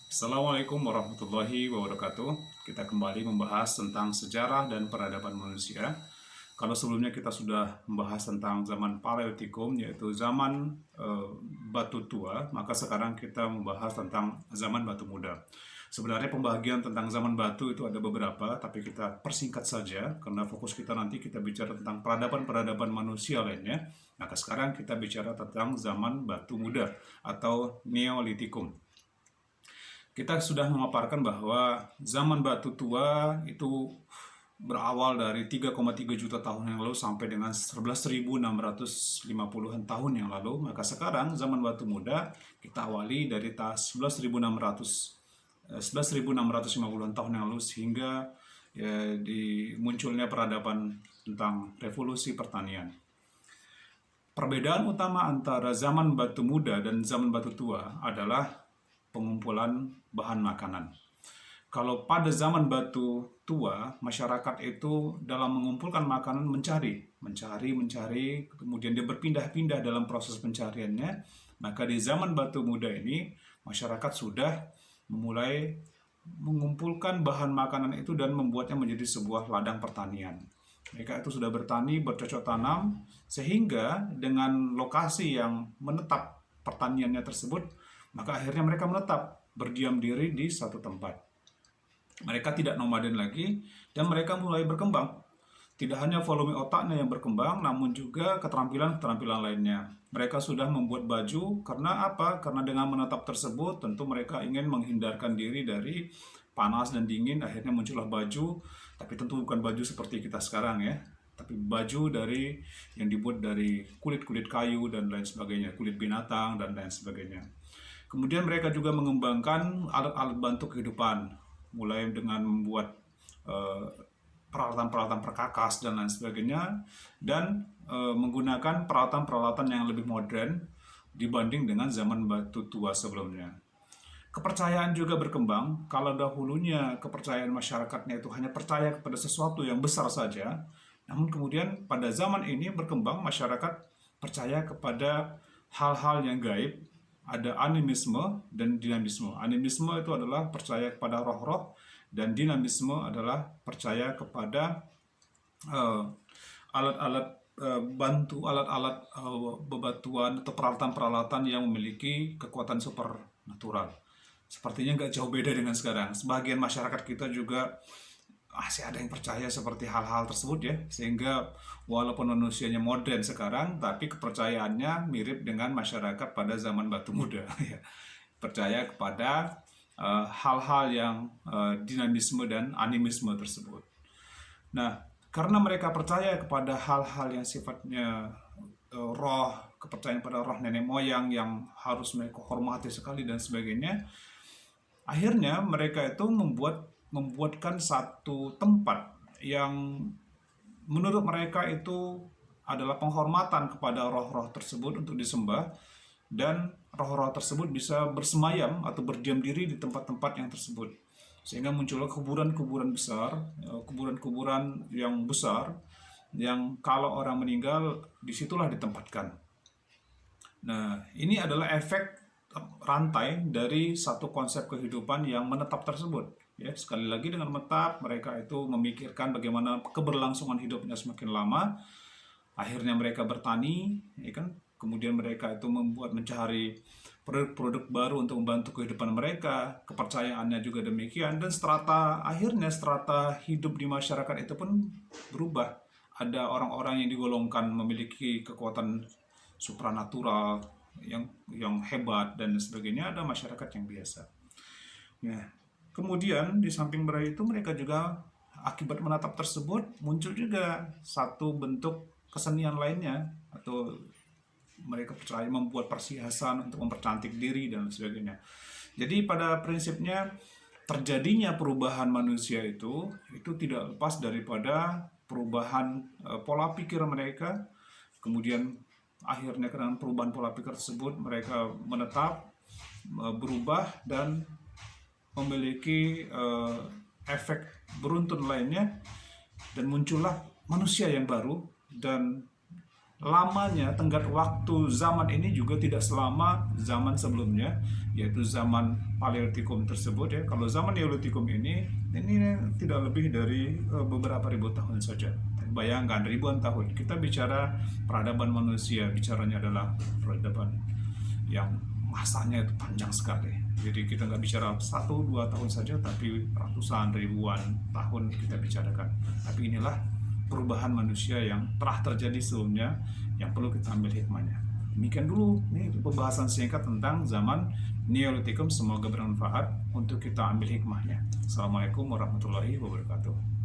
Assalamualaikum warahmatullahi wabarakatuh. Kita kembali membahas tentang sejarah dan peradaban manusia. Kalau sebelumnya kita sudah membahas tentang zaman Paleolitikum, yaitu zaman batu tua, maka sekarang kita membahas tentang zaman batu muda. Sebenarnya pembagian tentang zaman batu itu ada beberapa, tapi kita persingkat saja karena fokus kita nanti kita bicara tentang peradaban-peradaban manusia lainnya. Maka sekarang kita bicara tentang zaman batu muda atau Neolitikum. Kita sudah memaparkan bahwa zaman batu tua itu berawal dari 3,3 juta tahun yang lalu sampai dengan 11.650-an tahun yang lalu. Maka sekarang zaman batu muda kita awali dari tahun 11.650-an tahun yang lalu sehingga munculnya peradaban tentang revolusi pertanian. Perbedaan utama antara zaman batu muda dan zaman batu tua adalah pengumpulan bahan makanan. Kalau pada zaman batu tua, masyarakat itu dalam mengumpulkan makanan mencari, kemudian dia berpindah-pindah dalam proses pencariannya. Maka di zaman batu muda ini, masyarakat sudah memulai mengumpulkan bahan makanan itu dan membuatnya menjadi sebuah ladang pertanian. Mereka itu sudah bertani, bercocok tanam, sehingga dengan lokasi yang menetap pertaniannya tersebut, maka akhirnya mereka menetap berdiam diri di satu tempat. Mereka tidak nomaden lagi dan mereka mulai berkembang. Tidak hanya volume otaknya yang berkembang, namun juga keterampilan-keterampilan lainnya. Mereka sudah membuat baju karena apa? Karena dengan menetap tersebut tentu mereka ingin menghindarkan diri dari panas dan dingin. Akhirnya muncullah baju, tapi tentu bukan baju seperti kita sekarang ya. Tapi baju yang dibuat dari kulit-kulit kayu dan lain sebagainya, kulit binatang dan lain sebagainya. Kemudian mereka juga mengembangkan alat-alat bantu kehidupan, mulai dengan membuat peralatan-peralatan perkakas dan lain sebagainya, dan menggunakan peralatan-peralatan yang lebih modern dibanding dengan zaman batu tua sebelumnya. Kepercayaan juga berkembang. Kalau dahulunya kepercayaan masyarakatnya itu hanya percaya kepada sesuatu yang besar saja, namun kemudian pada zaman ini berkembang masyarakat percaya kepada hal-hal yang gaib. Ada animisme dan dinamisme. Animisme itu adalah percaya kepada roh-roh, dan dinamisme adalah percaya kepada alat-alat bebatuan atau peralatan-peralatan yang memiliki kekuatan supernatural. Sepertinya nggak jauh beda dengan sekarang. Sebagian masyarakat kita juga masih ada yang percaya seperti hal-hal tersebut ya, sehingga walaupun manusianya modern sekarang, tapi kepercayaannya mirip dengan masyarakat pada zaman batu muda ya. Percaya kepada hal-hal yang dinamisme dan animisme tersebut. Nah, karena mereka percaya kepada hal-hal yang sifatnya roh, kepercayaan pada roh nenek moyang yang harus mereka hormati sekali dan sebagainya, akhirnya mereka itu membuatkan satu tempat yang menurut mereka itu adalah penghormatan kepada roh-roh tersebut untuk disembah, dan roh-roh tersebut bisa bersemayam atau berdiam diri di tempat-tempat yang tersebut, sehingga muncullah kuburan-kuburan besar, kuburan-kuburan yang besar yang kalau orang meninggal disitulah ditempatkan. Nah, ini adalah efek rantai dari satu konsep kehidupan yang menetap tersebut. Ya, sekali lagi dengan menetap, mereka itu memikirkan bagaimana keberlangsungan hidupnya semakin lama. Akhirnya mereka bertani, ya kan? Kemudian mereka itu mencari produk-produk baru untuk membantu kehidupan mereka. Kepercayaannya juga demikian, dan akhirnya strata hidup di masyarakat itu pun berubah. Ada orang-orang yang digolongkan memiliki kekuatan supranatural yang hebat dan sebagainya, ada masyarakat yang biasa. Ya. Kemudian di samping itu mereka juga akibat menatap tersebut muncul juga satu bentuk kesenian lainnya, atau mereka percaya membuat perhiasan untuk mempercantik diri dan sebagainya. Jadi pada prinsipnya terjadinya perubahan manusia itu tidak lepas daripada perubahan pola pikir mereka. Kemudian akhirnya dengan perubahan pola pikir tersebut mereka menetap, berubah, dan memiliki efek beruntun lainnya, dan muncullah manusia yang baru. Dan lamanya tenggat waktu zaman ini juga tidak selama zaman sebelumnya, yaitu zaman Paleolitikum tersebut ya. Kalau zaman Neolitikum ini tidak lebih dari beberapa ribu tahun saja. Bayangkan ribuan tahun. Kita bicara peradaban manusia, bicaranya adalah peradaban yang masanya itu panjang sekali. Jadi kita nggak bicara 1-2 tahun saja, tapi ratusan ribuan tahun kita bicarakan. Tapi inilah perubahan manusia yang telah terjadi sebelumnya yang perlu kita ambil hikmahnya. Demikian dulu ini pembahasan singkat tentang zaman Neolitikum. Semoga bermanfaat untuk kita ambil hikmahnya. Assalamualaikum warahmatullahi wabarakatuh.